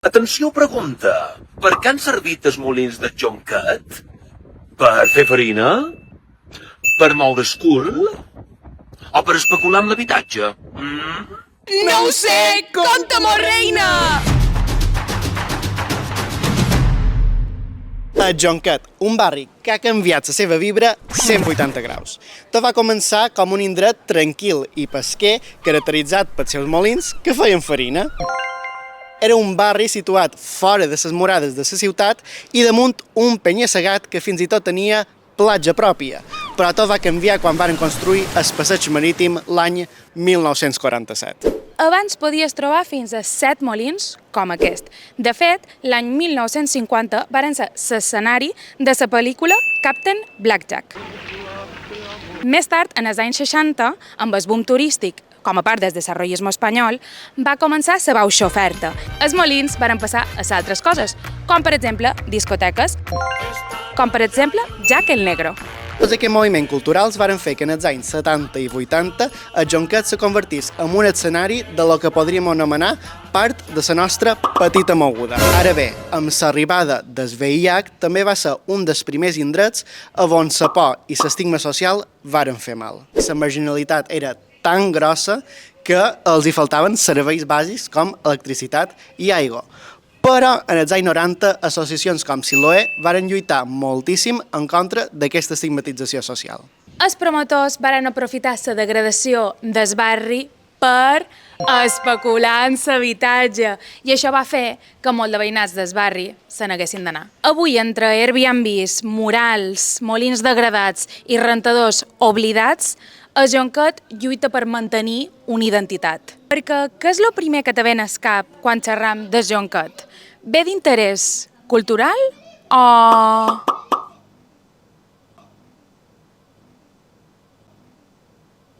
Atenció, pregunta. Per què han servit els molins de jonquet? Per fer farina? Per moure el cul? O per especular amb l'habitatge? No ho sé! Conta-m'ho, reina! A Jonquet, un barri que ha canviat la seva vibra 180 graus. Tot va començar com un indret tranquil i pesquer caracteritzat pels seus molins que feien farina. Era un barri situat fora de les murades de la ciutat i damunt un penya-segat que fins i tot tenia platja pròpia. Però tot va canviar quan van construir el passeig marítim l'any 1947. Abans podies trobar fins a 7 molins com aquest. De fet, l'any 1950 varen ser l'escenari de la pel·lícula Captain Blackjack. Més tard, en els anys 60, amb el boom turístic, com a part del desenvolupisme espanyol, va començar la baixa oferta. Els molins varen passar a altres coses, com per exemple discoteques, com per exemple Jack el Negro. Tots aquests moviments culturals varen fer que en els anys 70 i 80 el Jonquet se convertís en un escenari de lo que podríem anomenar part de la nostra petita moguda. Ara bé, amb l'arribada del VIH també va ser un dels primers indrets on la por i l'estigma social varen fer mal. La marginalitat era tan grossa que els hi faltaven serveis bàsics com electricitat i aigua. Però en els anys 90, associacions com Siloé varen lluitar moltíssim en contra d'aquesta estigmatització social. Els promotors varen aprofitar la degradació del barri per especular en l'habitatge i això va fer que molts de veïnats del barri se n'haguessin d'anar. Avui, entre Airbnbs, murals, molins degradats i rentadors oblidats, el Jonquet lluita per mantenir una identitat. Perquè què és el primer que te ven al cap quan xerram del Jonquet? Ve d'interès cultural o